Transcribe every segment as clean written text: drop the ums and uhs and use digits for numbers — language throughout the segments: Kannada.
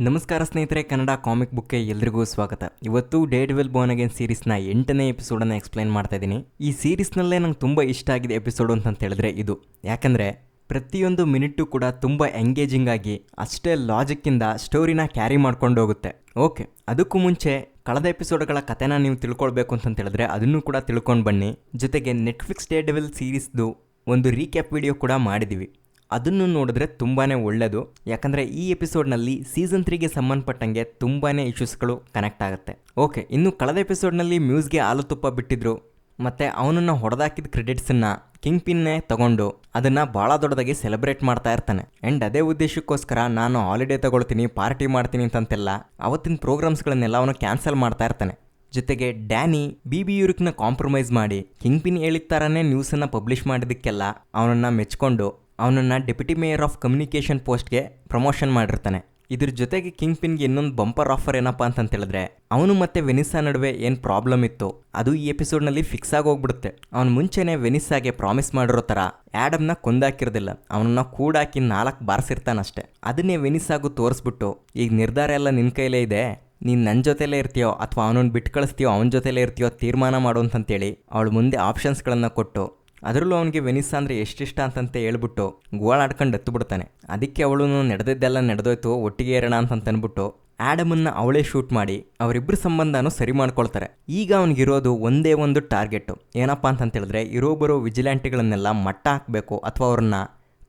ನಮಸ್ಕಾರ ಸ್ನೇಹಿತರೆ, ಕನ್ನಡ ಕಾಮಿಕ್ ಬುಕ್ಗೆ ಎಲ್ರಿಗೂ ಸ್ವಾಗತ. ಇವತ್ತು ಡೇರ್ಡೆವಿಲ್ ಬೋರ್ನ್ ಅಗೇನ್ ಸೀರೀಸ್ನ 8ನೇ ಎಪಿಸೋಡನ್ನು ಎಕ್ಸ್ಪ್ಲೈನ್ ಮಾಡ್ತಾ ಇದ್ದೀನಿ. ಈ ಸೀರೀಸ್ನಲ್ಲೇ ನಂಗೆ ತುಂಬ ಇಷ್ಟ ಆಗಿದೆ ಎಪಿಸೋಡು ಅಂತ ಹೇಳಿದ್ರೆ ಇದು. ಯಾಕಂದರೆ ಪ್ರತಿಯೊಂದು ಮಿನಿಟು ಕೂಡ ತುಂಬ ಎಂಗೇಜಿಂಗ್ ಆಗಿ ಅಷ್ಟೇ ಲಾಜಿಕ್ಕಿಂದ ಸ್ಟೋರಿನ ಕ್ಯಾರಿ ಮಾಡ್ಕೊಂಡು ಹೋಗುತ್ತೆ. ಓಕೆ, ಅದಕ್ಕೂ ಮುಂಚೆ ಕಳೆದ ಎಪಿಸೋಡ್ಗಳ ಕಥೆನ ನೀವು ತಿಳ್ಕೊಳ್ಬೇಕು ಅಂತ ಹೇಳಿದ್ರೆ ಅದನ್ನು ಕೂಡ ತಿಳ್ಕೊಂಡು ಬನ್ನಿ. ಜೊತೆಗೆ ನೆಟ್ಫ್ಲಿಕ್ಸ್ ಡೇರ್ಡೆವಿಲ್ ಸೀರೀಸ್ದು ಒಂದು ರೀಕ್ಯಾಪ್ ವಿಡಿಯೋ ಕೂಡ ಮಾಡಿದ್ದೀವಿ, ಅದನ್ನು ನೋಡಿದ್ರೆ ತುಂಬಾ ಒಳ್ಳೆಯದು. ಯಾಕಂದರೆ ಈ ಎಪಿಸೋಡ್ನಲ್ಲಿ ಸೀಸನ್ 3ಗೆ ಸಂಬಂಧಪಟ್ಟಂಗೆ ತುಂಬಾ ಇಶ್ಯೂಸ್ಗಳು ಕನೆಕ್ಟ್ ಆಗುತ್ತೆ. ಓಕೆ, ಇನ್ನು ಕಳೆದ ಎಪಿಸೋಡ್ನಲ್ಲಿ ಮ್ಯೂಸ್ಗೆ ಹಾಲು ತುಪ್ಪ ಬಿಟ್ಟಿದ್ರು ಮತ್ತು ಅವನನ್ನು ಹೊಡೆದಾಕಿದ ಕ್ರೆಡಿಟ್ಸನ್ನು ಕಿಂಗ್ ಪಿನ್ನೇ ತಗೊಂಡು ಅದನ್ನು ಭಾಳ ದೊಡ್ಡದಾಗಿ ಸೆಲೆಬ್ರೇಟ್ ಮಾಡ್ತಾ ಇರ್ತಾನೆ. ಆ್ಯಂಡ್ ಅದೇ ಉದ್ದೇಶಕ್ಕೋಸ್ಕರ ನಾನು ಹಾಲಿಡೇ ತಗೊಳ್ತೀನಿ, ಪಾರ್ಟಿ ಮಾಡ್ತೀನಿ ಅಂತೆಲ್ಲ ಅವತ್ತಿನ ಪ್ರೋಗ್ರಾಮ್ಸ್ಗಳನ್ನೆಲ್ಲ ಅವನು ಕ್ಯಾನ್ಸಲ್ ಮಾಡ್ತಾ ಇರ್ತಾನೆ. ಜೊತೆಗೆ ಡ್ಯಾನಿ ಬಿ ಯೂರಿಕ್ನ ಕಾಂಪ್ರಮೈಸ್ ಮಾಡಿ ಕಿಂಗ್ ಪಿನ್ ಹೇಳಿದ ಥರನೇ ನ್ಯೂಸನ್ನು ಪಬ್ಲಿಷ್ ಮಾಡಿದ್ದಕ್ಕೆಲ್ಲ ಅವನನ್ನು ಮೆಚ್ಕೊಂಡು ಅವನನ್ನು ಡೆಪ್ಯೂಟಿ ಮೇಯರ್ ಆಫ್ ಕಮ್ಯುನಿಕೇಷನ್ ಪೋಸ್ಟ್ಗೆ ಪ್ರಮೋಷನ್ ಮಾಡಿರ್ತಾನೆ. ಇದ್ರ ಜೊತೆಗೆ ಕಿಂಗ್ ಪಿನ್ಗೆ ಇನ್ನೊಂದು ಬಂಪರ್ ಆಫರ್ ಏನಪ್ಪ ಅಂತ ಹೇಳಿದ್ರೆ, ಅವನು ಮತ್ತು ವೆನಿಸಾ ನಡುವೆ ಏನು ಪ್ರಾಬ್ಲಮ್ ಇತ್ತು ಅದು ಈ ಎಪಿಸೋಡ್ನಲ್ಲಿ ಫಿಕ್ಸ್ ಆಗಿ ಹೋಗ್ಬಿಡುತ್ತೆ. ಅವನು ಮುಂಚೆನೇ ವೆನಿಸಾಗೆ ಪ್ರಾಮಿಸ್ ಮಾಡಿರೋ ಥರ ಆ್ಯಡಮ್ನ ಕೊಂದಾಕಿರೋದಿಲ್ಲ, ಅವನನ್ನ ಕೂಡಾಕಿ 4 ಬಾರಿಸಿರ್ತಾನಷ್ಟೆ. ಅದನ್ನೇ ವೆನಿಸಾಗೂ ತೋರಿಸ್ಬಿಟ್ಟು, ಈಗ ನಿರ್ಧಾರ ಎಲ್ಲ ನಿನ್ನ ಕೈಲೇ ಇದೆ, ನೀನು ನನ್ನ ಜೊತೆಲೇ ಇರ್ತೀಯೋ ಅಥವಾ ಅವನನ್ನು ಬಿಟ್ಟು ಕಳಿಸ್ತೀಯೋ ಅವನ ಜೊತೆಲೇ ಇರ್ತೀಯೋ ತೀರ್ಮಾನ ಮಾಡು ಅಂತಂತೇಳಿ ಅವಳು ಮುಂದೆ ಆಪ್ಷನ್ಸ್ಗಳನ್ನು ಕೊಟ್ಟು, ಅದರಲ್ಲೂ ಅವನಿಗೆ ವೆನಿಸಾ ಅಂದರೆ ಎಷ್ಟಿಷ್ಟ ಅಂತಂತೆ ಹೇಳ್ಬಿಟ್ಟು ಗೋಳಾಡ್ಕೊಂಡು ಎತ್ತುಬಿಡ್ತಾನೆ. ಅದಕ್ಕೆ ಅವಳು ನಡೆದಿದ್ದೆಲ್ಲ ನಡೆದೋಯ್ತು, ಒಟ್ಟಿಗೆ ಇರೋಣ ಅಂತಂತನ್ಬಿಟ್ಟು ಆ್ಯಡಮನ್ನು ಅವಳೇ ಶೂಟ್ ಮಾಡಿ ಅವರಿಬ್ಬರ ಸಂಬಂಧನೂ ಸರಿ ಮಾಡ್ಕೊಳ್ತಾರೆ. ಈಗ ಅವನಿಗಿರೋದು ಒಂದೇ ಒಂದು ಟಾರ್ಗೆಟು, ಏನಪ್ಪ ಅಂತಂತೇಳಿದ್ರೆ ಇರೋ ಬರೋ ವಿಜಿಲ್ಯಾಂಟಿಗಳನ್ನೆಲ್ಲ ಮಟ್ಟ ಹಾಕಬೇಕು ಅಥವಾ ಅವ್ರನ್ನ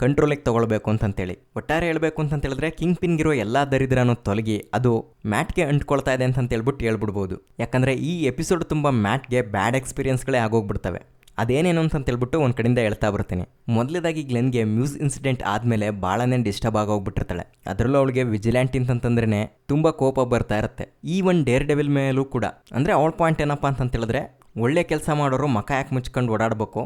ಕಂಟ್ರೋಲಿಗೆ ತೊಗೊಳ್ಬೇಕು ಅಂತಂತೇಳಿ. ಒಟ್ಟಾರೆ ಹೇಳಬೇಕು ಅಂತಂತೇಳಿದ್ರೆ ಕಿಂಗ್ ಪಿನ್ಗಿರೋ ಎಲ್ಲ ದರಿದ್ರನೂ ತೊಲಗಿ ಅದು ಮ್ಯಾಟ್ಗೆ ಅಂಟ್ಕೊಳ್ತಾ ಇದೆ ಅಂತಂತೇಳ್ಬಿಟ್ಟು ಹೇಳ್ಬಿಡ್ಬೋದು. ಯಾಕಂದರೆ ಈ ಎಪಿಸೋಡ್ ತುಂಬ ಮ್ಯಾಟ್ಗೆ ಬ್ಯಾಡ್ ಎಕ್ಸ್ಪೀರಿಯನ್ಸ್ಗಳೇ ಆಗೋಗ್ಬಿಡ್ತವೆ. ಅದೇನೇನು ಅಂತಂತೇಳ್ಬಿಟ್ಟು ಒಂದು ಕಡೆಯಿಂದ ಹೇಳ್ತಾ ಬರ್ತೀನಿ. ಮೊದಲೇದಾಗಿ ಗ್ಲೆನ್ಗೆ ಮ್ಯೂಸ್ ಇನ್ಸಿಡೆಂಟ್ ಆದಮೇಲೆ ಭಾಳನೇ ಡಿಸ್ಟರ್ಬ್ ಆಗೋಗ್ಬಿಟ್ಟಿರ್ತಾಳೆ. ಅದರಲ್ಲೂ ಅವಳಿಗೆ ವಿಜಿಲ್ಯಾಂಟಿ ಅಂತಂದ್ರೆ ತುಂಬ ಕೋಪ ಬರ್ತಾ ಇರುತ್ತೆ. ಈ ಒಂದು ಡೇರ್ಡೆವಿಲ್ ಮೇಲೂ ಕೂಡ. ಅಂದರೆ ಅವಳ ಪಾಯಿಂಟ್ ಏನಪ್ಪ ಅಂತಂತೇಳಿದ್ರೆ, ಒಳ್ಳೆ ಕೆಲಸ ಮಾಡೋರು ಮಕ ಯಾಕೆ ಮುಚ್ಕೊಂಡು ಓಡಾಡಬೇಕು,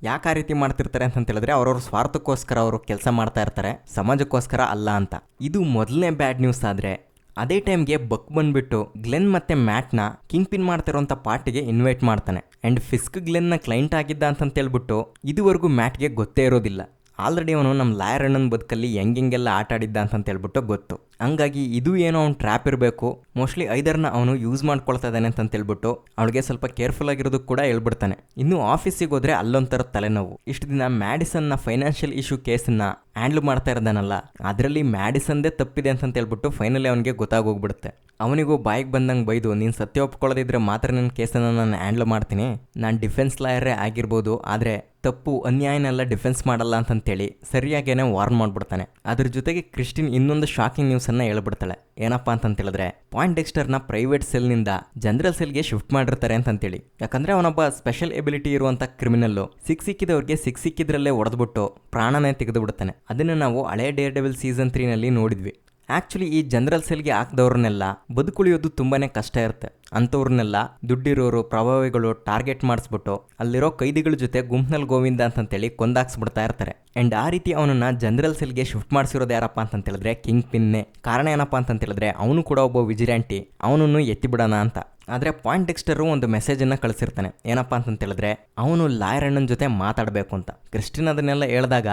ಯಾಕೆ ಆ ರೀತಿ ಮಾಡ್ತಿರ್ತಾರೆ ಅಂತಂತೇಳಿದ್ರೆ ಅವ್ರವ್ರ ಸ್ವಾರ್ಥಕ್ಕೋಸ್ಕರ ಅವರು ಕೆಲಸ ಮಾಡ್ತಾ ಇರ್ತಾರೆ, ಸಮಾಜಕ್ಕೋಸ್ಕರ ಅಲ್ಲ ಅಂತ. ಇದು ಮೊದಲನೇ ಬ್ಯಾಡ್ ನ್ಯೂಸ್. ಆದರೆ ಅದೇ ಟೈಮ್ಗೆ ಬಕ್ ಬಂದುಬಿಟ್ಟು ಗ್ಲೆನ್ ಮತ್ತು ಮ್ಯಾಟ್ನ ಕಿಂಗ್ ಪಿನ್ ಮಾಡ್ತಿರೋಂಥ ಪಾರ್ಟಿಗೆ ಇನ್ವೈಟ್ ಮಾಡ್ತಾನೆ. ಆ್ಯಂಡ್ ಫಿಸ್ಕ್ ಗ್ಲೆನ್ನ ಕ್ಲೈಂಟ್ ಆಗಿದ್ದ ಅಂತಂತೇಳ್ಬಿಟ್ಟು ಇದುವರೆಗೂ ಮ್ಯಾಟ್ಗೆ ಗೊತ್ತೇ ಇರೋದಿಲ್ಲ. ಆಲ್ರೆಡಿ ಅವನು ನಮ್ಮ ಲಾಯರ್ ಅಣ್ಣನ ಬದುಕಲ್ಲಿ ಹೆಂಗೆಲ್ಲ ಆಟ ಆಡಿದ್ದ ಅಂತಂತೇಳ್ಬಿಟ್ಟು ಗೊತ್ತು. ಹಂಗಾಗಿ ಇದು ಏನೋ ಅವ್ನು ಟ್ರ್ಯಾಪ್ ಇರಬೇಕು, ಮೋಸ್ಟ್ಲಿ ಐದರ್ನ ಅವನು ಯೂಸ್ ಮಾಡ್ಕೊಳ್ತಾ ಇದ್ದಾನೆ ಅಂತಂತೇಳ್ಬಿಟ್ಟು ಅವಳಿಗೆ ಸ್ವಲ್ಪ ಕೇರ್ಫುಲ್ ಆಗಿರೋದಕ್ಕೆ ಕೂಡ ಹೇಳ್ಬಿಡ್ತಾನೆ. ಇನ್ನು ಆಫೀಸಿಗೆ ಹೋದರೆ ಅಲ್ಲೊಂಥರ ತಲೆನೋವು. ಇಷ್ಟು ದಿನ ಮ್ಯಾಡಿಸನ್ನ ಫೈನಾನ್ಷಿಯಲ್ ಇಶ್ಯೂ ಕೇಸನ್ನು ಹ್ಯಾಂಡ್ಲ್ ಮಾಡ್ತಾ ಇರೋದಾನಲ್ಲ, ಅದರಲ್ಲಿ ಮ್ಯಾಡಿಸನ್ದೇ ತಪ್ಪಿದೆ ಅಂತಂತೇಳ್ಬಿಟ್ಟು ಫೈನಲಿ ಅವನಿಗೆ ಗೊತ್ತಾಗೋಗ್ಬಿಡುತ್ತೆ. ಅವನಿಗೂ ಬಾಯಿಗೆ ಬಂದಂಗೆ ಬೈದು, ನೀನು ಸತ್ಯ ಒಪ್ಕೊಳ್ಳೋದಿದ್ರೆ ಮಾತ್ರ ನನ್ನ ಕೇಸನ್ನು ನಾನು ಹ್ಯಾಂಡ್ಲ್ ಮಾಡ್ತೀನಿ, ನಾನು ಡಿಫೆನ್ಸ್ ಲಾಯರೇ ಆಗಿರ್ಬೋದು, ಆದರೆ ತಪ್ಪು ಅನ್ಯಾಯನೆಲ್ಲ ಡಿಫೆನ್ಸ್ ಮಾಡಲ್ಲ ಅಂತಂತೇಳಿ ಸರಿಯಾಗೇನೆ ವಾರ್ನ್ ಮಾಡಿಬಿಡ್ತಾನೆ. ಅದ್ರ ಜೊತೆಗೆ ಕ್ರಿಸ್ಟಿನ್ ಇನ್ನೊಂದು ಶಾಕಿಂಗ್ ನ್ಯೂಸನ್ನು ಹೇಳ್ಬಿಡ್ತಾಳೆ. ಏನಪ್ಪ ಅಂತಂತೇಳಿದ್ರೆ, ಪಾಯಿಂಟ್ ಡೆಕ್ಸ್ಟರ್ನ ಪ್ರೈವೇಟ್ ಸೆಲ್ನಿಂದ ಜನರಲ್ ಸೆಲ್ಗೆ ಶಿಫ್ಟ್ ಮಾಡಿರ್ತಾರೆ ಅಂತಂತೇಳಿ. ಯಾಕಂದರೆ ಅವನೊಬ್ಬ ಸ್ಪೆಷಲ್ ಎಬಿಲಿಟಿ ಇರುವಂಥ ಕ್ರಿಮಿನಲ್ಲು. ಸಿಕ್ಕಿದವ್ರಿಗೆ ಸಿಕ್ಕಿದ್ರಲ್ಲೇ ಹೊಡೆದ್ಬಿಟ್ಟು ಪ್ರಾಣನೇ ತೆಗೆದು ಬಿಡ್ತಾನೆ. ಅದನ್ನು ನಾವು ಹಳೆ ಡೇರ್ಡೆವಿಲ್ ಸೀಸನ್ 3ನಲ್ಲಿ ನೋಡಿದ್ವಿ. ಆ್ಯಕ್ಚುಲಿ ಈ ಜನರಲ್ ಸೆಲ್ಗೆ ಹಾಕಿದವ್ರನ್ನೆಲ್ಲ ಬದುಕುಳಿಯೋದು ತುಂಬಾ ಕಷ್ಟ ಇರುತ್ತೆ. ಅಂಥವ್ರನ್ನೆಲ್ಲ ದುಡ್ಡಿರೋರು, ಪ್ರಭಾವಿಗಳು ಟಾರ್ಗೆಟ್ ಮಾಡಿಸ್ಬಿಟ್ಟು ಅಲ್ಲಿರೋ ಕೈದಿಗಳ ಜೊತೆ ಗುಂಪ್ನಲ್ಲಿ ಗೋವಿಂದ ಅಂತಂತೇಳಿ ಕೊಂದಾಕ್ಸ್ಬಿಡ್ತಾ ಇರ್ತಾರೆ. ಆ್ಯಂಡ್ ಆ ರೀತಿ ಅವನನ್ನು ಜನರಲ್ ಸೆಲ್ಗೆ ಶಿಫ್ಟ್ ಮಾಡಿಸಿರೋದು ಯಾರಪ್ಪ ಅಂತಂತೇಳಿದ್ರೆ ಕಿಂಗ್ ಪಿನ್ನೇ. ಕಾರಣ ಏನಪ್ಪ ಅಂತಂತೇಳಿದ್ರೆ ಅವನು ಕೂಡ ಒಬ್ಬ ವಿಜಿಲ್ಯಾಂಟಿ, ಅವನನ್ನು ಎತ್ತಿಬಿಡೋಣ ಅಂತ. ಆದರೆ ಪಾಯಿಂಟ್ ಡೆಕ್ಸ್ಟರು ಒಂದು ಮೆಸೇಜನ್ನು ಕಳಿಸಿರ್ತಾನೆ. ಏನಪ್ಪ ಅಂತಂತೇಳಿದ್ರೆ ಅವನು ಲಾಯರ್ ಅಣ್ಣನ ಜೊತೆ ಮಾತಾಡಬೇಕು ಅಂತ. ಕ್ರಿಸ್ಟಿನ್ ಅದನ್ನೆಲ್ಲ ಹೇಳಿದಾಗ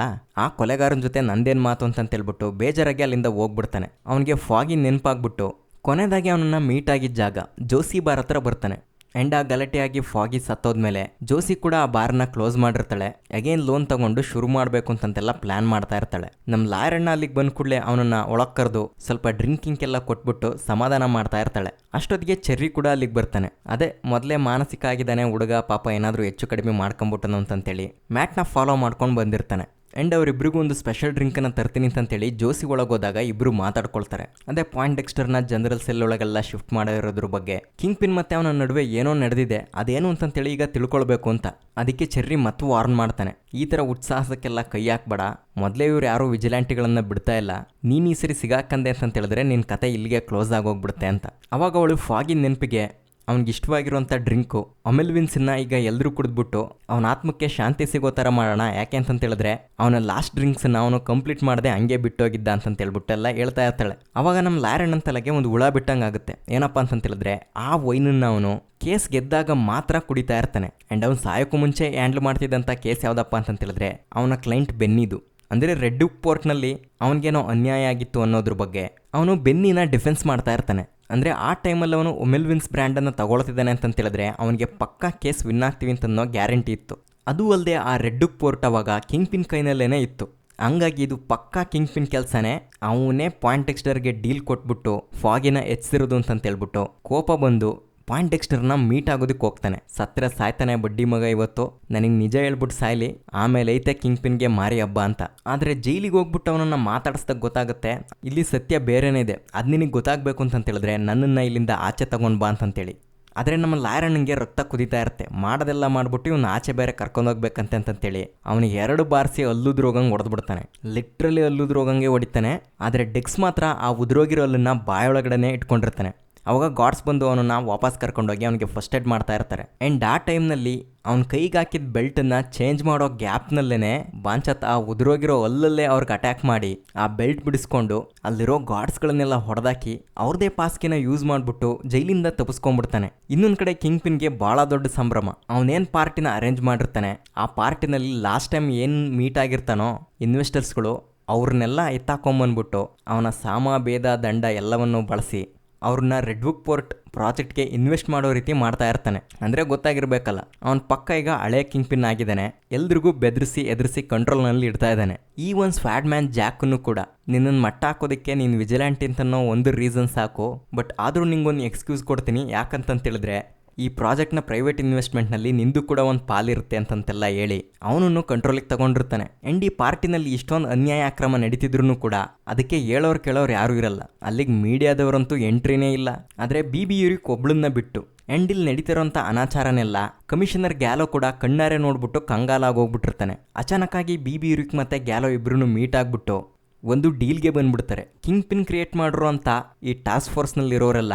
ಆ ಕೊಲೆಗಾರನ ಜೊತೆ ನಂದೇನು ಮಾತು ಅಂತಂತೇಳ್ಬಿಟ್ಟು ಬೇಜಾರಾಗಿ ಅಲ್ಲಿಂದ ಹೋಗ್ಬಿಡ್ತಾನೆ. ಅವನಿಗೆ ಫಾಗಿ ನೆನಪಾಗ್ಬಿಟ್ಟು ಕೊನೆಯದಾಗಿ ಅವನನ್ನು ಮೀಟ್ ಆಗಿದ್ದ ಜಾಗ ಜೋಸಿ ಬಾರ್ ಹತ್ರ ಬರ್ತಾನೆ. ಆ್ಯಂಡ್ ಆ ಗಲಾಟೆಯಾಗಿ ಫಾಗಿ ಸತ್ತೋದ್ಮೇಲೆ ಜೋಸಿ ಕೂಡ ಆ ಬಾರ್ನ ಕ್ಲೋಸ್ ಮಾಡಿರ್ತಾಳೆ. ಅಗೇನ್ ಲೋನ್ ತಗೊಂಡು ಶುರು ಮಾಡಬೇಕು ಅಂತಂತೆಲ್ಲ ಪ್ಲಾನ್ ಮಾಡ್ತಾ ಇರ್ತಾಳೆ. ನಮ್ಮ ಲಾಯರ್ ಅಣ್ಣ ಅಲ್ಲಿಗೆ ಬಂದ ಕೂಡಲೇ ಅವನನ್ನು ಒಳಗೆ ಕರೆದು ಸ್ವಲ್ಪ ಡ್ರಿಂಕಿಂಗ್ ಎಲ್ಲ ಕೊಟ್ಬಿಟ್ಟು ಸಮಾಧಾನ ಮಾಡ್ತಾ ಇರ್ತಾಳೆ. ಅಷ್ಟೊತ್ತಿಗೆ ಚೆರ್ರಿ ಕೂಡ ಅಲ್ಲಿಗೆ ಬರ್ತಾನೆ. ಅದೇ ಮೊದಲೇ ಮಾನಸಿಕ ಆಗಿದ್ದಾನೆ ಹುಡುಗ, ಪಾಪ ಏನಾದರೂ ಹೆಚ್ಚು ಕಡಿಮೆ ಮಾಡ್ಕೊಂಬಿಟ್ಟನು ಅಂತಂತೇಳಿ ಮ್ಯಾಟ್ನ ಫಾಲೋ ಮಾಡ್ಕೊಂಡು ಬಂದಿರ್ತಾನೆ. ಆ್ಯಂಡ್ ಅವರಿಬ್ಬರಿಗೂ ಒಂದು ಸ್ಪೆಷಲ್ ಡ್ರಿಂಕನ್ನು ತರ್ತೀನಿ ಅಂತಂತೇಳಿ ಜೋಸಿ ಒಳಗೋದಾಗ ಇಬ್ಬರು ಮಾತಾಡ್ಕೊಳ್ತಾರೆ. ಅದೇ ಪಾಯಿಂಟ್ ಡೆಕ್ಸ್ಟರ್ನ ಜನರಲ್ ಸೆಲ್ ಒಳಗೆಲ್ಲ ಶಿಫ್ಟ್ ಮಾಡಿರೋದ್ರ ಬಗ್ಗೆ. ಕಿಂಗ್ ಪಿನ್ ಮತ್ತು ಅವನ ನಡುವೆ ಏನೋ ನಡೆದಿದೆ, ಅದೇನು ಅಂತಂತೇಳಿ ಈಗ ತಿಳ್ಕೊಳ್ಬೇಕು ಅಂತ. ಅದಕ್ಕೆ ಚೆರ್ರಿ ಮತ್ತು ವಾರ್ನ್ ಮಾಡ್ತಾನೆ, ಈ ಥರ ಉತ್ಸಾಹಕ್ಕೆಲ್ಲ ಕೈ ಹಾಕ್ಬೇಡ, ಮೊದಲೇ ಇವ್ರು ಯಾರೂ ವಿಜಿಲ್ಯಾಂಟಿಗಳನ್ನು ಬಿಡ್ತಾ ಇಲ್ಲ, ನೀನು ಈ ಸರಿ ಸಿಗಾಕಂದೆ ಅಂತಂತೇಳಿದ್ರೆ ನಿನ್ನ ಕತೆ ಇಲ್ಲಿಗೆ ಕ್ಲೋಸ್ ಆಗೋಗ್ಬಿಡುತ್ತೆ ಅಂತ. ಅವಾಗ ಅವಳು ಫಾಗಿನ ನೆನಪಿಗೆ ಅವ್ನಿಗೆ ಇಷ್ಟವಾಗಿರುವಂಥ ಡ್ರಿಂಕು ಅಮೆಲ್ವಿನ್ಸನ್ನ ಈಗ ಎಲ್ಲರೂ ಕುಡಿದ್ಬಿಟ್ಟು ಅವನ ಆತ್ಮಕ್ಕೆ ಶಾಂತಿ ಸಿಗೋ ಥರ ಮಾಡೋಣ. ಯಾಕೆ ಅಂತಂತೇಳಿದ್ರೆ ಅವನ ಲಾಸ್ಟ್ ಡ್ರಿಂಕ್ಸನ್ನು ಅವನು ಕಂಪ್ಲೀಟ್ ಮಾಡದೆ ಹಂಗೆ ಬಿಟ್ಟೋಗಿದ್ದ ಅಂತಂತೇಳ್ಬಿಟ್ಟೆಲ್ಲ ಹೇಳ್ತಾ ಇರ್ತಾಳೆ. ಅವಾಗ ನಮ್ಮ ಲಾಯರ್ ತಲೆಗೆ ಒಂದು ಹುಳ ಬಿಟ್ಟಂಗೆ ಆಗುತ್ತೆ. ಏನಪ್ಪ ಅಂತಂತೇಳಿದ್ರೆ ಆ ವೈನನ್ನು ಅವನು ಕೇಸ್ ಗೆದ್ದಾಗ ಮಾತ್ರ ಕುಡಿತಾ ಇರ್ತಾನೆ. ಆ್ಯಂಡ್ ಅವ್ನು ಸಾಯೋಕ್ಕೂ ಮುಂಚೆ ಹ್ಯಾಂಡ್ಲ್ ಮಾಡ್ತಿದ್ದಂಥ ಕೇಸ್ ಯಾವುದಪ್ಪ ಅಂತಂತೇಳಿದ್ರೆ ಅವನ ಕ್ಲೈಂಟ್ ಬೆನ್ನಿದು. ಅಂದರೆ ರೆಡ್ ಹುಕ್ ಪೋರ್ಟ್ನಲ್ಲಿ ಅವನಿಗೇನೋ ಅನ್ಯಾಯ ಆಗಿತ್ತು ಅನ್ನೋದ್ರ ಬಗ್ಗೆ ಅವನು ಬೆನ್ನಿನ ಡಿಫೆನ್ಸ್ ಮಾಡ್ತಾ ಇರ್ತಾನೆ. ಅಂದರೆ ಆ ಟೈಮಲ್ಲಿ ಅವನು ಮೆಲ್ವಿನ್ಸ್ ಬ್ರ್ಯಾಂಡನ್ನು ತಗೊಳ್ತಿದ್ದಾನೆ ಅಂತ ಹೇಳಿದ್ರೆ ಅವನಿಗೆ ಪಕ್ಕಾ ಕೇಸ್ ವಿನ್ ಆಗ್ತೀವಿ ಅಂತನ್ನೋ ಗ್ಯಾರಂಟಿ ಇತ್ತು. ಅದೂ ಅಲ್ಲದೆ ಆ ರೆಡ್ ಹುಕ್ ಪೋರ್ಟ್ ಅವಾಗ ಕಿಂಗ್ ಪಿನ್ ಕೈನಲ್ಲೇ ಇತ್ತು. ಹಂಗಾಗಿ ಇದು ಪಕ್ಕಾ ಕಿಂಗ್ ಪಿನ್ ಕೆಲಸನೇ. ಅವನೇ ಪಾಯಿಂಟೆಕ್ಸ್ಟರ್ಗೆ ಡೀಲ್ ಕೊಟ್ಬಿಟ್ಟು ಫಾಗಿನ ಎಚ್ಸಿರೋದು ಅಂತೇಳ್ಬಿಟ್ಟು ಕೋಪ ಬಂದು ಪಾಯಿಂಟೆಕ್ಸ್ಟರ್ನ ಮೀಟ್ ಆಗೋದಕ್ಕೆ ಹೋಗ್ತಾನೆ. ಸತ್ರ ಸಾಯ್ತಾನೆ ಬಡ್ಡಿ ಮಗ, ಇವತ್ತು ನನಗೆ ನಿಜ ಹೇಳ್ಬಿಟ್ಟು ಸಾಯ್ಲಿ, ಆಮೇಲೆ ಐತೆ ಕಿಂಗ್ ಪಿನ್ಗೆ ಮಾರಿ ಹಬ್ಬ ಅಂತ. ಆದರೆ ಜೈಲಿಗೆ ಹೋಗ್ಬಿಟ್ಟು ಅವನನ್ನು ಮಾತಾಡಿಸ್ದಾಗ ಗೊತ್ತಾಗುತ್ತೆ ಇಲ್ಲಿ ಸತ್ಯ ಬೇರೆನೇ ಇದೆ, ಅದು ನಿನಗೆ ಗೊತ್ತಾಗಬೇಕು ಅಂತೇಳಿದ್ರೆ ನನ್ನನ್ನು ಇಲ್ಲಿಂದ ಆಚೆ ತಗೊಂಡು ಬಾ ಅಂತೇಳಿ. ಆದರೆ ನಮ್ಮ ಲಾಯರಣ್ಣಂಗೆ ರಕ್ತ ಕುದೀತಾ ಇರುತ್ತೆ. ಮಾಡೋದೆಲ್ಲ ಮಾಡ್ಬಿಟ್ಟು ಇವ್ನು ಆಚೆ ಬೇರೆ ಕರ್ಕೊಂಡೋಗ್ಬೇಕಂತೇಳಿ ಅವನಿಗೆ 2 ಬಾರಿಸಿ ಹಲ್ಲುದ್ರೋಗಂಗೆ ಹೊಡೆದ್ಬಿಡ್ತಾನೆ. ಲಿಟ್ರಲಿ ಹಲ್ಲುದ್ರೋಗಂಗೆ ಹೊಡಿತಾನೆ. ಆದರೆ ಡೆಕ್ಸ್ ಮಾತ್ರ ಆ ಉದ್ರೋಗಿರೋ ಹಲ್ಲನ್ನು ಬಾಯೊಳಗಡೆ ಇಟ್ಕೊಂಡಿರ್ತಾನೆ. ಅವಾಗ ಗಾಡ್ಸ್ ಬಂದು ಅವನನ್ನು ವಾಪಸ್ ಕರ್ಕೊಂಡೋಗಿ ಅವನಿಗೆ ಫಸ್ಟ್ ಏಡ್ ಮಾಡ್ತಾ ಇರ್ತಾರೆ. ಆ್ಯಂಡ್ ಆ ಟೈಮ್ನಲ್ಲಿ ಅವ್ನ ಕೈಗೆ ಹಾಕಿದ ಬೆಲ್ಟನ್ನು ಚೇಂಜ್ ಮಾಡೋ ಗ್ಯಾಪ್ನಲ್ಲೇ ಬಾಂಚತ್ ಆ ಉದುರೋಗಿರೋ ಹಲ್ಲಲ್ಲೇ ಅವ್ರಿಗೆ ಅಟ್ಯಾಕ್ ಮಾಡಿ ಆ ಬೆಲ್ಟ್ ಬಿಡಿಸ್ಕೊಂಡು ಅಲ್ಲಿರೋ ಗಾಡ್ಸ್ಗಳನ್ನೆಲ್ಲ ಹೊಡೆದಾಕಿ ಅವ್ರದೇ ಪಾಸ್ಕಿನ ಯೂಸ್ ಮಾಡಿಬಿಟ್ಟು ಜೈಲಿಂದ ತಪ್ಪಿಸ್ಕೊಂಡ್ಬಿಡ್ತಾನೆ. ಇನ್ನೊಂದು ಕಡೆ ಕಿಂಗ್ ಪಿನ್ಗೆ ಭಾಳ ದೊಡ್ಡ ಸಂಭ್ರಮ. ಅವನೇನು ಪಾರ್ಟಿನ ಅರೇಂಜ್ ಮಾಡಿರ್ತಾನೆ, ಆ ಪಾರ್ಟಿನಲ್ಲಿ ಲಾಸ್ಟ್ ಟೈಮ್ ಏನು ಮೀಟ್ ಆಗಿರ್ತಾನೋ ಇನ್ವೆಸ್ಟರ್ಸ್ಗಳು ಅವ್ರನ್ನೆಲ್ಲ ಎತ್ತಾಕೊಂಬಂದ್ಬಿಟ್ಟು ಅವನ ಸಾಮ ಭೇದ ದಂಡ ಎಲ್ಲವನ್ನೂ ಬಳಸಿ ಅವ್ರನ್ನ ರೆಡ್ ಹುಕ್ ಪೋರ್ಟ್ ಪ್ರಾಜೆಕ್ಟ್ಗೆ ಇನ್ವೆಸ್ಟ್ ಮಾಡೋ ರೀತಿ ಮಾಡ್ತಾ ಇರ್ತಾನೆ. ಅಂದರೆ ಗೊತ್ತಾಗಿರ್ಬೇಕಲ್ಲ, ಅವನ ಪಕ್ಕ ಈಗ ಹಳೆ ಕಿಂಗ್ ಪಿನ್ ಆಗಿದ್ದಾನೆ. ಎಲ್ರಿಗೂ ಬೆದರಿಸಿ ಎದುರಿಸಿ ಕಂಟ್ರೋಲ್ನಲ್ಲಿ ಇಡ್ತಾ ಇದ್ದಾನೆ. ಈ ಒಂದು ಸ್ವ್ಯಾಡ್ ಮ್ಯಾನ್ ಜಾಕನ್ನು ಕೂಡ ನಿನ್ನನ್ನು ಮಟ್ಟ ಹಾಕೋದಕ್ಕೆ ನೀನು ವಿಜಿಲೆಂಟ್ ಅಂತನೋ ಒಂದು ರೀಸನ್ ಸಾಕು, ಬಟ್ ಆದರೂ ನಿಂಗೊಂದು ಎಕ್ಸ್ಕ್ಯೂಸ್ ಕೊಡ್ತೀನಿ. ಯಾಕಂತಂತೇಳಿದ್ರೆ ಈ ಪ್ರಾಜೆಕ್ಟ್ನ ಪ್ರೈವೇಟ್ ಇನ್ವೆಸ್ಟ್ಮೆಂಟ್ನಲ್ಲಿ ನಿಂದು ಕೂಡ ಒಂದು ಪಾಲಿರುತ್ತೆ ಅಂತಂತೆಲ್ಲ ಹೇಳಿ ಅವನನ್ನು ಕಂಟ್ರೋಲಿಗೆ ತಗೊಂಡಿರ್ತಾನೆ. ಆ್ಯಂಡ್ ಈ ಪಾರ್ಟಿನಲ್ಲಿ ಇಷ್ಟೊಂದು ಅನ್ಯಾಯ ಅಕ್ರಮ ನಡೀತಿದ್ರು ಕೂಡ ಅದಕ್ಕೆ ಹೇಳೋರು ಕೇಳೋರು ಯಾರೂ ಇರಲ್ಲ. ಅಲ್ಲಿಗೆ ಮೀಡಿಯಾದವರಂತೂ ಎಂಟ್ರಿನೇ ಇಲ್ಲ. ಆದರೆ ಬಿ ಯೂರಿಕ್ ಒಬ್ಳನ್ನ ಬಿಟ್ಟು ಆ್ಯಂಡ್ ಇಲ್ಲಿ ನಡೀತಿರೋಂಥ ಅನಾಚಾರನೆಲ್ಲ ಕಮಿಷನರ್ ಗ್ಯಾಲೋ ಕೂಡ ಕಣ್ಣಾರೆ ನೋಡ್ಬಿಟ್ಟು ಕಂಗಾಲಾಗೋಗ್ಬಿಟ್ಟಿರ್ತಾನೆ. ಅಚಾನಕ್ಕಾಗಿ ಬಿ ಯೂರಿಕ್ ಮತ್ತು ಗ್ಯಾಲೋ ಇಬ್ಬರೂ ಮೀಟ್ ಆಗಿಬಿಟ್ಟು ಒಂದು ಡೀಲ್ಗೆ ಬಂದ್ಬಿಡ್ತಾರೆ. ಕಿಂಗ್ ಪಿನ್ ಕ್ರಿಯೇಟ್ ಮಾಡಿರೋ ಅಂತ ಈ ಟಾಸ್ಕ್ ಫೋರ್ಸ್ನಲ್ಲಿರೋರೆಲ್ಲ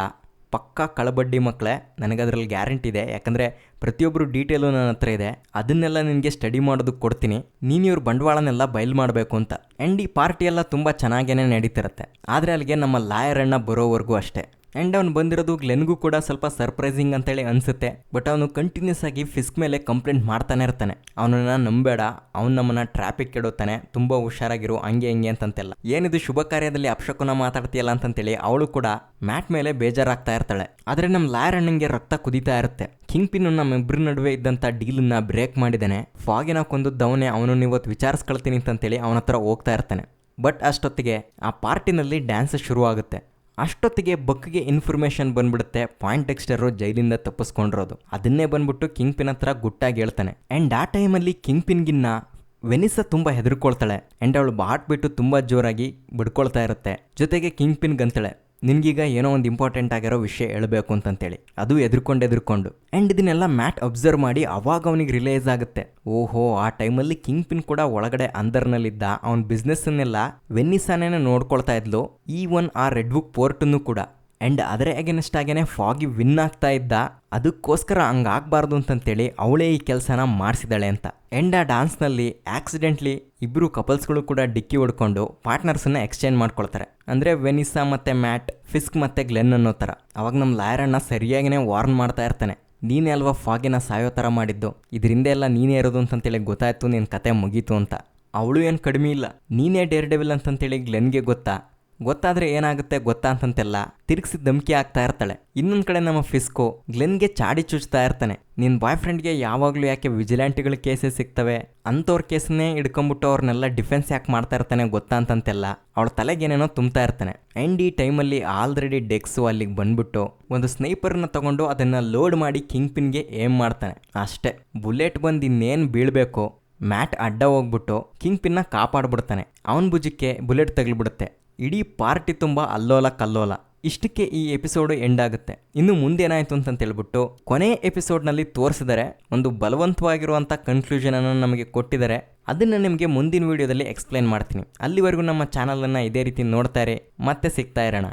ಪಕ್ಕಾ ಕಳಬಡ್ಡಿ ಮಕ್ಕಳೇ, ನನಗದ್ರಲ್ಲಿ ಗ್ಯಾರಂಟಿ ಇದೆ. ಯಾಕಂದರೆ ಪ್ರತಿಯೊಬ್ಬರು ಡೀಟೇಲು ನನ್ನ ಹತ್ರ ಇದೆ, ಅದನ್ನೆಲ್ಲ ನಿನಗೆ ಸ್ಟಡಿ ಮಾಡೋದಕ್ಕೆ ಕೊಡ್ತೀನಿ, ನೀನು ಇವ್ರ ಬಂಡವಾಳನೆಲ್ಲ ಬಯಲು ಮಾಡಬೇಕು ಅಂತ. ಆ್ಯಂಡ್ ಈ ಪಾರ್ಟಿ ಎಲ್ಲ ತುಂಬ ಚೆನ್ನಾಗೇ ನಡೀತಿರುತ್ತೆ. ಆದರೆ ಅಲ್ಲಿಗೆ ನಮ್ಮ ಲಾಯರ್ ಅಣ್ಣ ಬರೋವರೆಗೂ ಅಷ್ಟೇ. ಆ್ಯಂಡ್ ಅವ್ನು ಬಂದಿರೋದು ಗ್ಲೆನ್ಗೂ ಕೂಡ ಸ್ವಲ್ಪ ಸರ್ಪ್ರೈಸಿಂಗ್ ಅಂತೇಳಿ ಅನಿಸುತ್ತೆ. ಬಟ್ ಅವನು ಕಂಟಿನ್ಯೂಸ್ ಆಗಿ ಫಿಸ್ಕ್ ಮೇಲೆ ಕಂಪ್ಲೇಂಟ್ ಮಾಡ್ತಾನೆ ಇರ್ತಾನೆ. ಅವನನ್ನು ನಂಬೇಡ, ಅವ್ನು ನಮ್ಮನ್ನು ಟ್ರಾಫಿಕ್ ಕೆಡುತ್ತಾನೆ, ತುಂಬ ಹುಷಾರಾಗಿರು, ಹಂಗೆ ಅಂತಂತೆಲ್ಲ. ಏನಿದು ಶುಭ ಕಾರ್ಯದಲ್ಲಿ ಅಪಶಕುನ ಮಾತಾಡ್ತೀಯಲ್ಲ ಅಂತೇಳಿ ಅವಳು ಕೂಡ ಮ್ಯಾಟ್ ಮೇಲೆ ಬೇಜಾರಾಗ್ತಾ ಇರ್ತಾಳೆ. ಆದರೆ ನಮ್ಮ ಲಾಯರ್ ಅಣ್ಣಂಗೆ ರಕ್ತ ಕುದೀತಾ ಇರುತ್ತೆ. ಕಿಂಗ್ ಪಿನ್ ನಮ್ಮಿಬ್ಬರ ನಡುವೆ ಇದ್ದಂಥ ಡೀಲನ್ನ ಬ್ರೇಕ್ ಮಾಡಿದ್ದಾನೆ, ಫಾಗಿನ ಕೊಂದವನೇ ಅವನನ್ನು ಇವತ್ತು ವಿಚಾರಿಸ್ಕೊಳ್ತೀನಿ ಅಂತೇಳಿ ಅವನ ಹತ್ರ ಹೋಗ್ತಾ ಇರ್ತಾನೆ. ಬಟ್ ಅಷ್ಟೊತ್ತಿಗೆ ಆ ಪಾರ್ಟಿನಲ್ಲಿ ಡ್ಯಾನ್ಸ್ ಶುರುವಾಗುತ್ತೆ. ಅಷ್ಟೊತ್ತಿಗೆ ಬಕ್ಗೆ ಇನ್ಫಾರ್ಮೇಷನ್ ಬಂದ್ಬಿಡುತ್ತೆ ಪಾಯಿಂಟೆಕ್ಸ್ಟರು ಜೈಲಿಂದ ತಪ್ಪಿಸ್ಕೊಂಡಿರೋದು. ಅದನ್ನೇ ಬಂದ್ಬಿಟ್ಟು ಕಿಂಗ್ ಪಿನ್ ಹತ್ರ ಗುಟ್ಟಾಗಿ ಹೇಳ್ತಾನೆ. ಆ್ಯಂಡ್ ಆ ಟೈಮಲ್ಲಿ ಕಿಂಗ್ ಪಿನ್ಗಿನ್ನ ವೆನಿಸಾ ತುಂಬ ಹೆದರ್ಕೊಳ್ತಾಳೆ. ಆ್ಯಂಡ್ ಅವಳು ಬಾಟ್ ಬಿಟ್ಟು ತುಂಬ ಜೋರಾಗಿ ಬಡ್ಕೊಳ್ತಾ ಇರುತ್ತೆ. ಜೊತೆಗೆ ಕಿಂಗ್ ಪಿನ್ ಗಂತಳೆ, ನಿನಗೀಗ ಏನೋ ಒಂದು ಇಂಪಾರ್ಟೆಂಟ್ ಆಗಿರೋ ವಿಷಯ ಹೇಳಬೇಕು ಅಂತೇಳಿ. ಅದು ಎದುರ್ಕೊಂಡು ಆ್ಯಂಡ್ ಇದನ್ನೆಲ್ಲ ಮ್ಯಾಟ್ ಅಬ್ಸರ್ವ್ ಮಾಡಿ ಅವಾಗ ಅವನಿಗೆ ರಿಲೈಸ್ ಆಗುತ್ತೆ, ಓಹೋ ಆ ಟೈಮಲ್ಲಿ ಕಿಂಗ್ ಪಿನ್ ಕೂಡ ಒಳಗಡೆ ಅಂದರ್ನಲ್ಲಿದ್ದ. ಅವನ ಬಿಸ್ನೆಸ್ಸನ್ನೆಲ್ಲ ವೆನ್ನಿಸಾನೇ ನೋಡ್ಕೊಳ್ತಾ ಇದ್ಲು, ಆ ರೆಡ್ ಹುಕ್ ಪೋರ್ಟನ್ನು ಕೂಡ. ಆ್ಯಂಡ್ ಅದರ ಅಗೇನೆಸ್ಟ್ ಆಗೇನೆ ಫಾಗಿ ವಿನ್ ಆಗ್ತಾ ಇದ್ದ, ಅದಕ್ಕೋಸ್ಕರ ಹಂಗಾಗಬಾರ್ದು ಅಂತೇಳಿ ಅವಳೇ ಈ ಕೆಲಸನ ಮಾಡಿಸಿದಾಳೆ ಅಂತ. ಆ್ಯಂಡ್ ಆ ಡಾನ್ಸ್ನಲ್ಲಿ ಆಕ್ಸಿಡೆಂಟ್ಲಿ ಇಬ್ಬರು ಕಪಲ್ಸ್ಗಳು ಕೂಡ ಡಿಕ್ಕಿ ಹೊಡ್ಕೊಂಡು ಪಾರ್ಟ್ನರ್ಸನ್ನು ಎಕ್ಸ್ಚೇಂಜ್ ಮಾಡ್ಕೊಳ್ತಾರೆ. ಅಂದರೆ ವೆನಿಸಾ ಮತ್ತು ಮ್ಯಾಟ್, ಫಿಸ್ಕ್ ಮತ್ತು ಗ್ಲೆನ್ ಅನ್ನೋ ಥರ. ಅವಾಗ ನಮ್ಮ ಲಾಯರಣ್ಣ ಸರಿಯಾಗಿನೇ ವಾರ್ನ್ ಮಾಡ್ತಾ ಇರ್ತಾನೆ, ನೀನೇ ಅಲ್ವಾ ಫಾಗಿನ ಸಾಯೋ ಥರ ಮಾಡಿದ್ದು, ಇದರಿಂದ ಎಲ್ಲ ನೀನೇ ಇರೋದು ಅಂತೇಳಿ ಗೊತ್ತಾಯ್ತು, ನಿನ್ನ ಕತೆ ಮುಗೀತು ಅಂತ. ಅವಳು ಏನು ಕಡಿಮೆ ಇಲ್ಲ, ನೀನೇ ಡೇರ್ ಡೆವಿಲ್ ಅಂತೇಳಿ ಗ್ಲೆನ್ಗೆ ಗೊತ್ತಾದರೆ ಏನಾಗುತ್ತೆ ಗೊತ್ತಾ ಅಂತಂತೆಲ್ಲ ತಿರುಗಿಸಿ ಧಮಕಿ ಆಗ್ತಾ ಇರ್ತಾಳೆ. ಇನ್ನೊಂದು ಕಡೆ ನಮ್ಮ ಫಿಸ್ಕೋ ಗ್ಲೆನ್ಗೆ ಚಾಡಿ ಚುಚ್ತಾ ಇರ್ತಾನೆ, ನಿನ್ನ ಬಾಯ್ ಫ್ರೆಂಡ್ಗೆ ಯಾವಾಗಲೂ ಯಾಕೆ ವಿಜಿಲೆಂಟ್ಗಳ ಕೇಸೇ ಸಿಗ್ತವೆ, ಅಂಥವ್ರ ಕೇಸನ್ನೇ ಹಿಡ್ಕೊಂಬಿಟ್ಟು ಅವ್ರನ್ನೆಲ್ಲ ಡಿಫೆನ್ಸ್ ಯಾಕೆ ಮಾಡ್ತಾ ಇರ್ತಾನೆ ಗೊತ್ತಾ ಅಂತಂತೆಲ್ಲ ಅವಳ ತಲೆಗೇನೇನೋ ತುಂಬ್ತಾ ಇರ್ತಾನೆ. ಆ್ಯಂಡ್ ಈ ಟೈಮಲ್ಲಿ ಆಲ್ರೆಡಿ ಡೆಕ್ಸು ಅಲ್ಲಿಗೆ ಬಂದ್ಬಿಟ್ಟು ಒಂದು ಸ್ನೈಪರ್ನ ತಗೊಂಡು ಅದನ್ನು ಲೋಡ್ ಮಾಡಿ ಕಿಂಗ್ ಪಿನ್ಗೆ ಏಮ್ ಮಾಡ್ತಾನೆ. ಅಷ್ಟೇ, ಬುಲೆಟ್ ಬಂದು ಇನ್ನೇನು ಬೀಳಬೇಕು, ಮ್ಯಾಟ್ ಅಡ್ಡ ಹೋಗ್ಬಿಟ್ಟು ಕಿಂಗ್ ಪಿನ್ನ ಕಾಪಾಡ್ಬಿಡ್ತಾನೆ. ಅವನ ಭುಜಕ್ಕೆ ಬುಲೆಟ್ ತಗಲ್ಬಿಡುತ್ತೆ. ಇಡೀ ಪಾರ್ಟಿ ತುಂಬ ಅಲ್ಲೋಲ ಕಲ್ಲೋಲ. ಇಷ್ಟಕ್ಕೆ ಈ ಎಪಿಸೋಡು ಎಂಡ್ ಆಗುತ್ತೆ. ಇನ್ನು ಮುಂದೇನಾಯಿತು ಅಂತೇಳ್ಬಿಟ್ಟು ಕೊನೆ ಎಪಿಸೋಡ್ನಲ್ಲಿ ತೋರಿಸಿದರೆ ಒಂದು ಬಲವಂತವಾಗಿರುವಂಥ ಕನ್ಕ್ಲೂಷನನ್ನು ನಮಗೆ ಕೊಟ್ಟಿದ್ದಾರೆ. ಅದನ್ನು ನಿಮಗೆ ಮುಂದಿನ ವೀಡಿಯೋದಲ್ಲಿ ಎಕ್ಸ್ಪ್ಲೈನ್ ಮಾಡ್ತೀನಿ. ಅಲ್ಲಿವರೆಗೂ ನಮ್ಮ ಚಾನಲನ್ನು ಇದೇ ರೀತಿ ನೋಡ್ತಾರೆ, ಮತ್ತೆ ಸಿಗ್ತಾ ಇರೋಣ.